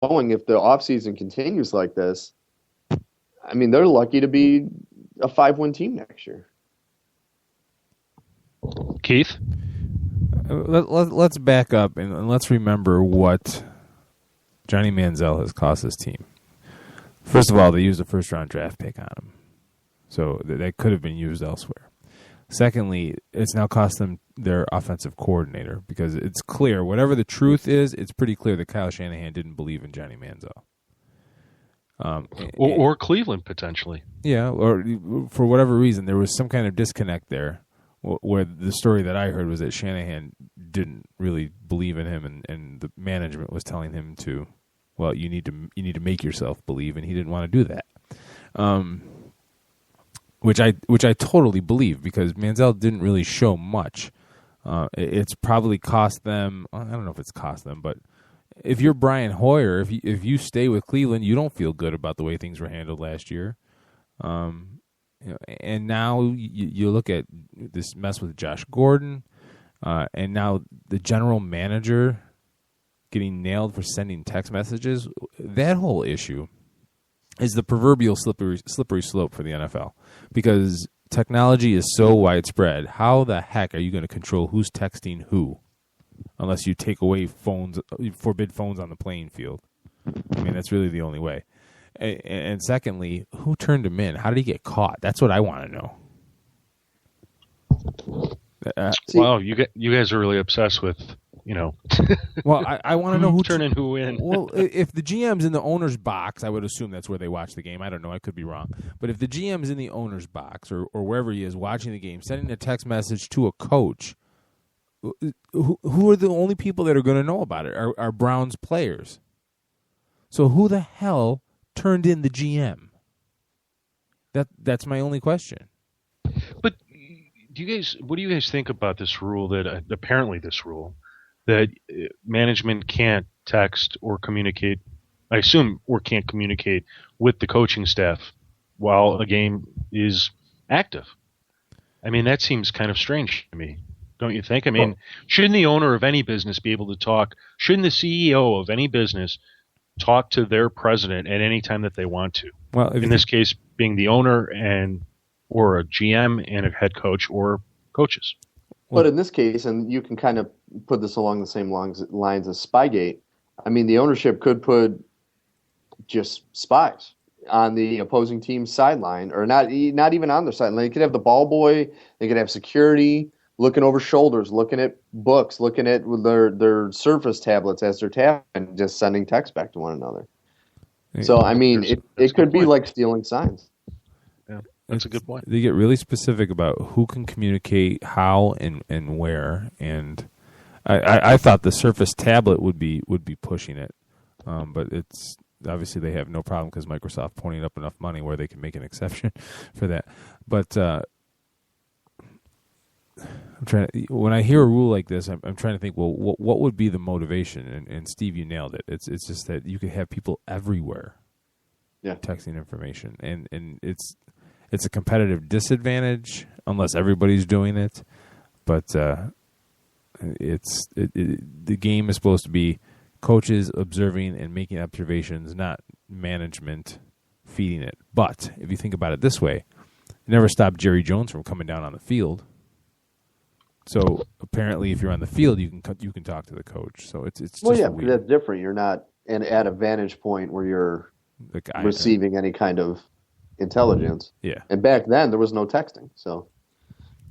knowing if the offseason continues like this, I mean, they're lucky to be a 5-win team next year. Keith? Let's back up and let's remember what Johnny Manziel has cost his team. First of all, they used a first-round draft pick on him, so that could have been used elsewhere. Secondly, it's now cost them their offensive coordinator because it's clear, whatever the truth is, it's pretty clear that Kyle Shanahan didn't believe in Johnny Manziel. Or Cleveland, potentially. Yeah, or for whatever reason, there was some kind of disconnect there where the story that I heard was that Shanahan didn't really believe in him and the management was telling him to, well, you need to make yourself believe, and he didn't want to do that. Which I totally believe because Manziel didn't really show much. It's probably cost them. I don't know if it's cost them, but if you're Brian Hoyer, if you stay with Cleveland, you don't feel good about the way things were handled last year. And now you look at this mess with Josh Gordon, and now the general manager getting nailed for sending text messages. That whole issue is the proverbial slippery slope for the NFL because technology is so widespread. How the heck are you going to control who's texting who unless you take away phones, forbid phones on the playing field? I mean, that's really the only way. And secondly, who turned him in? How did he get caught? That's what I want to know. Wow, you guys are really obsessed with, Well, I want to know who turning who in. Well, if the GM's in the owner's box, I would assume that's where they watch the game. I don't know. I could be wrong. But if the GM's in the owner's box or wherever he is watching the game, sending a text message to a coach, who are the only people that are going to know about it? Are Browns players. So who the hell turned in the GM? That's my only question. But what do you guys think about this rule that apparently this rule that management can't text or communicate, I assume, or can't communicate with the coaching staff while a game is active? I mean, that seems kind of strange to me, don't you think? I mean, shouldn't the owner of any business be able to talk? Shouldn't the CEO of any business talk to their president at any time that they want to? Well, in this case, being the owner or a GM and a head coach or coaches. But in this case, and you can kind of put this along the same lines as Spygate, I mean, the ownership could put just spies on the opposing team's sideline, or not even on their sideline. They could have the ball boy, they could have security looking over shoulders, looking at books, looking at their Surface tablets as they're tapping, just sending text back to one another. So, I mean, it could be like stealing signs. Yeah, that's a good point. They get really specific about who can communicate how and where, and I thought the Surface tablet would be pushing it, but it's obviously they have no problem because Microsoft pointing up enough money where they can make an exception for that. But when I hear a rule like this, I'm trying to think, well, what would be the motivation? And Steve, you nailed it. It's just that you could have people everywhere, texting information, and it's a competitive disadvantage unless everybody's doing it. But the game is supposed to be coaches observing and making observations, not management feeding it. But if you think about it this way, it never stopped Jerry Jones from coming down on the field. So apparently, if you're on the field, you can talk to the coach. So it's just weird. That's different. You're not at a vantage point where you're receiving any kind of intelligence. Yeah. And back then, there was no texting. So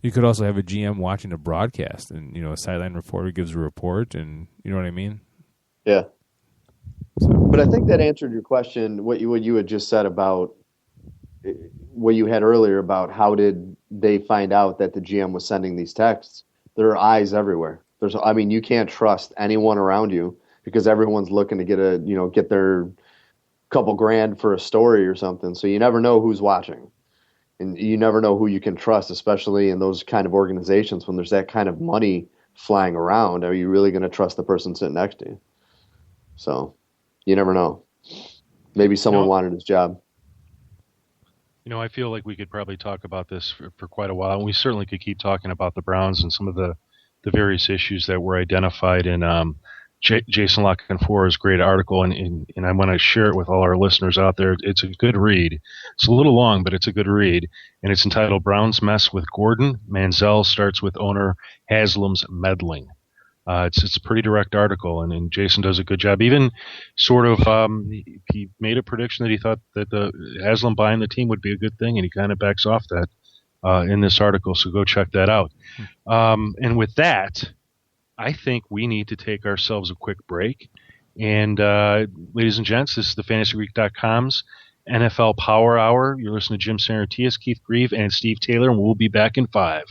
you could also have a GM watching a broadcast, and a sideline reporter gives a report, and you know what I mean. Yeah. So. But I think that answered your question. What you had just said about what you had earlier about how did they find out that the GM was sending these texts. There are eyes everywhere. You can't trust anyone around you because everyone's looking to get their couple grand for a story or something. So you never know who's watching, and you never know who you can trust, especially in those kind of organizations when there's that kind of money flying around. Are you really going to trust the person sitting next to you? So you never know. Maybe someone wanted his job. I feel like we could probably talk about this for quite a while, and we certainly could keep talking about the Browns and some of the various issues that were identified in Jason Lockenfor's great article, and I want to share it with all our listeners out there. It's a good read. It's a little long, but it's a good read, and it's entitled "Brown's Mess with Gordon. Manziel starts with owner Haslam's meddling." It's a pretty direct article, and Jason does a good job. Even sort of, he made a prediction that he thought that the Haslam buying the team would be a good thing, and he kind of backs off that in this article. So go check that out. And with that, I think we need to take ourselves a quick break. And ladies and gents, this is the FantasyGreek.com's NFL Power Hour. You're listening to Jim Saranteas, Keith Grieve, and Steve Taylor, and we'll be back in 5.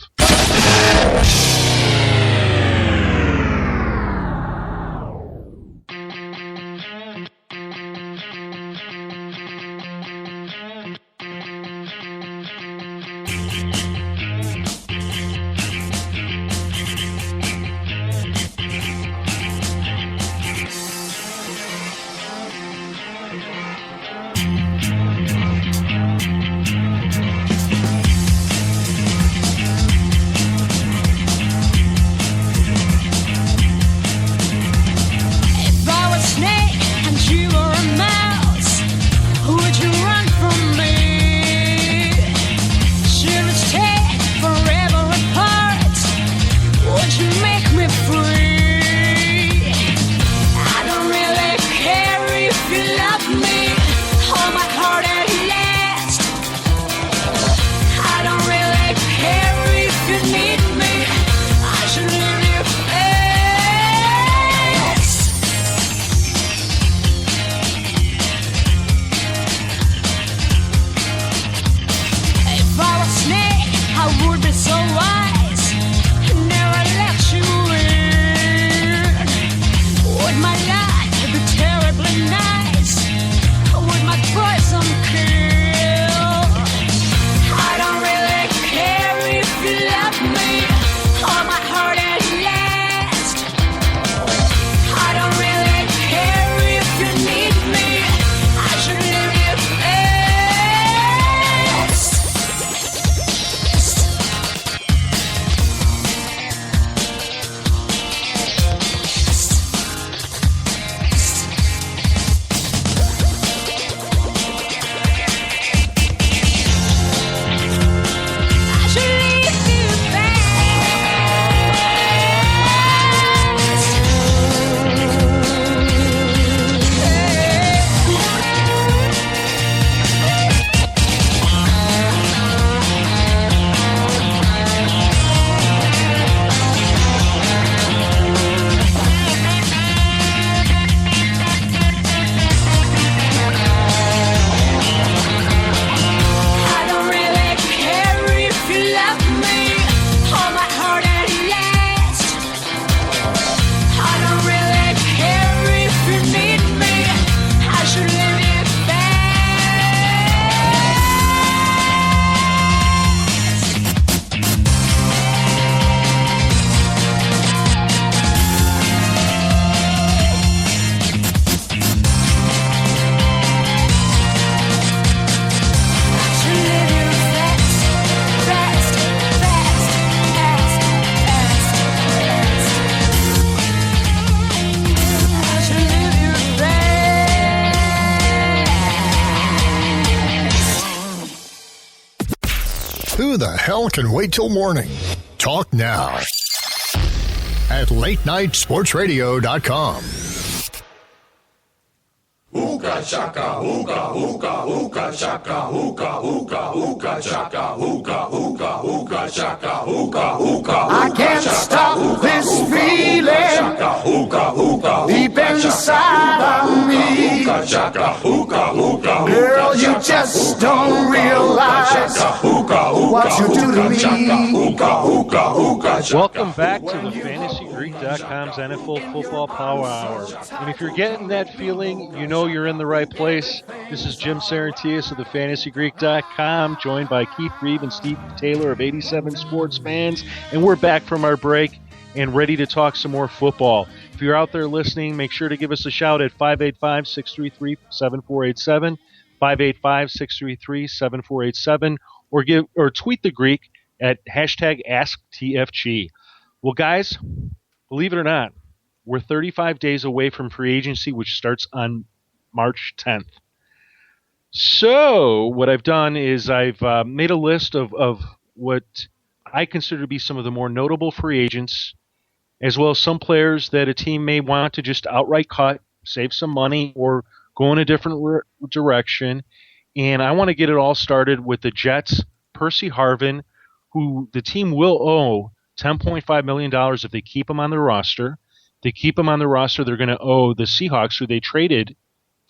Who the hell can wait till morning? Talk now at latenightsportsradio.com. Hookah chaka, hookah, hookah, hookah chaka, hookah, hookah, hookah chaka, hookah, hookah, hookah chaka, hookah, hookah. I can't stop this feeling deep inside of me. Girl, you just don't realize what you do to me. Welcome back to the FantasyGreek.com's NFL Football Power Hour. And if you're getting that feeling, you know you're in the right place. This is Jim Saranteas of the FantasyGreek.com, joined by Keith Grieve and Steve Taylor of 87 Sports Fans. And we're back from our break and ready to talk some more football. If you're out there listening, make sure to give us a shout at 585-633-7487, 585-633-7487, or tweet the Greek at #AskTFG. Well, guys, believe it or not, we're 35 days away from free agency, which starts on March 10th. So what I've done is I've made a list of what I consider to be some of the more notable free agents, as well as some players that a team may want to just outright cut, save some money, or go in a different direction. And I want to get it all started with the Jets, Percy Harvin, who the team will owe $10.5 million if they keep him on the roster. If they keep him on the roster, they're going to owe the Seahawks, who they traded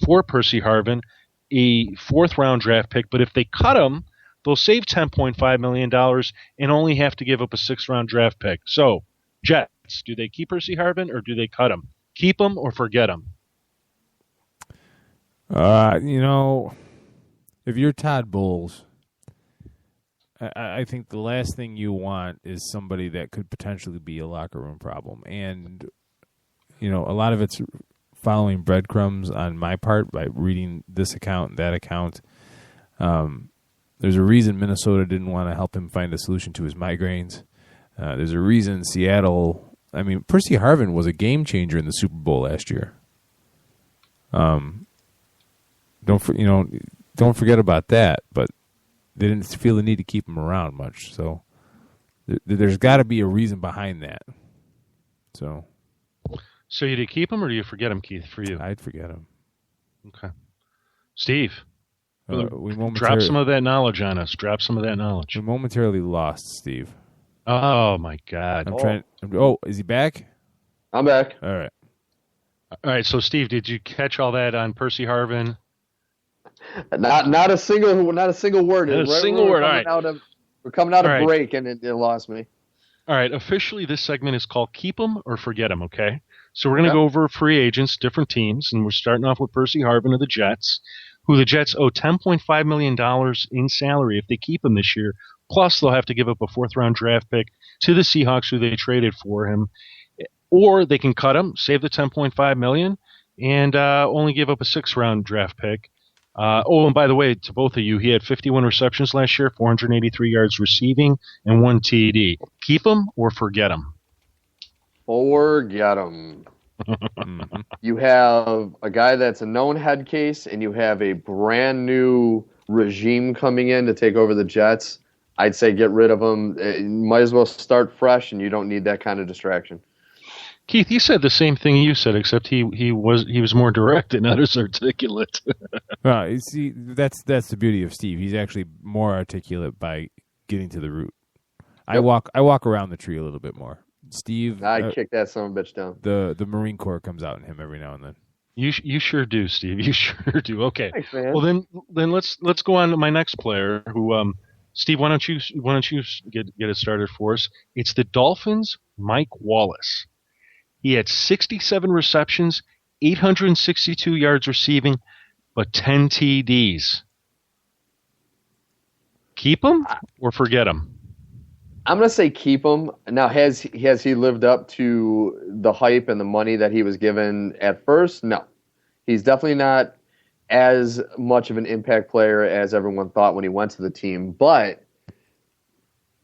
for Percy Harvin, a fourth-round draft pick. But if they cut him, they'll save $10.5 million and only have to give up a sixth-round draft pick. So, Jets, do they keep Percy Harvin or do they cut him? Keep him or forget him? If you're Todd Bowles, I think the last thing you want is somebody that could potentially be a locker room problem. And, a lot of it's following breadcrumbs on my part by reading this account and that account. There's a reason Minnesota didn't want to help him find a solution to his migraines. There's a reason Seattle. Percy Harvin was a game changer in the Super Bowl last year. Don't forget about that. But they didn't feel the need to keep him around much. So there's got to be a reason behind that. So you do you keep him or do you forget him, Keith? For you, I'd forget him. Okay, Steve. We Drop some of that knowledge on us. Drop some of that knowledge. We momentarily lost Steve. Oh, my God. Is he back? I'm back. All right. So, Steve, did you catch all that on Percy Harvin? Not a single word. Not a single word. All right. We're coming out of break, and it lost me. All right. Officially, this segment is called Keep 'em or Forget 'em, okay? So we're going to go over free agents, different teams, and we're starting off with Percy Harvin of the Jets, who the Jets owe $10.5 million in salary if they keep him this year. Plus, they'll have to give up a fourth-round draft pick to the Seahawks, who they traded for him. Or they can cut him, save the $10.5 million, and only give up a sixth-round draft pick. And by the way, to both of you, he had 51 receptions last year, 483 yards receiving, and 1 TD. Keep him or forget him? Forget him. You have a guy that's a known head case, and you have a brand new regime coming in to take over the Jets. I'd say get rid of him. You might as well start fresh, and you don't need that kind of distraction. Keith, he said the same thing you said, except he was more direct and not as articulate. Well, you see, that's the beauty of Steve. He's actually more articulate by getting to the root. Yep. I walk around the tree a little bit more. Steve, I kick that son of a bitch down. The Marine Corps comes out in him every now and then. You sure do, Steve. You sure do. Okay. Thanks, man. Well, then let's go on to my next player. Who, Steve, why don't you get it started for us? It's the Dolphins' Mike Wallace. He had 67 receptions, 862 yards receiving, but 10 TDs. Keep him or forget him? I'm going to say keep him. Now, has he lived up to the hype and the money that he was given at first? No. He's definitely not as much of an impact player as everyone thought when he went to the team. But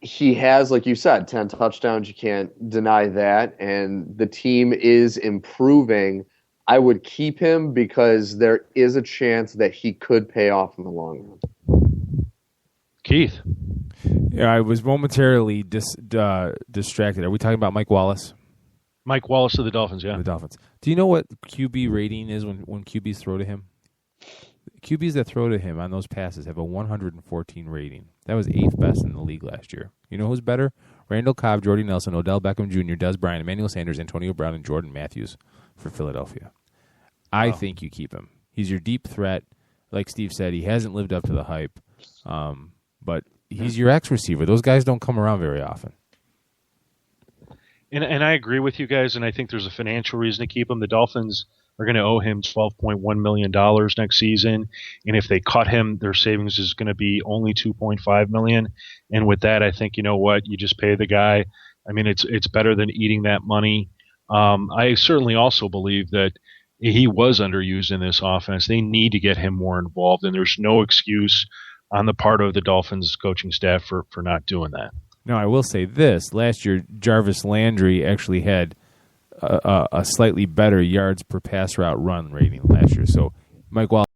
he has, like you said, 10 touchdowns. You can't deny that. And the team is improving. I would keep him because there is a chance that he could pay off in the long run. Keith? Yeah, I was momentarily distracted. Are we talking about Mike Wallace? Mike Wallace of the Dolphins, yeah. The Dolphins. Do you know what QB rating is when QBs throw to him? QBs that throw to him on those passes have a 114 rating. That was 8th best in the league last year. You know who's better? Randall Cobb, Jordy Nelson, Odell Beckham Jr., Des Bryant, Emmanuel Sanders, Antonio Brown, and Jordan Matthews for Philadelphia. I think you keep him. He's your deep threat. Like Steve said, he hasn't lived up to the hype. But he's your X receiver. Those guys don't come around very often. And I agree with you guys, and I think there's a financial reason to keep him. The Dolphins are going to owe him $12.1 million next season, and if they cut him, their savings is going to be only $2.5 million. And with that, I think, you know what, you just pay the guy. I mean, it's better than eating that money. I certainly also believe that he was underused in this offense. They need to get him more involved, and there's no excuse on the part of the Dolphins coaching staff for not doing that. No, I will say this. Last year, Jarvis Landry actually had a slightly better yards per pass route run rating last year. So Mike Wallace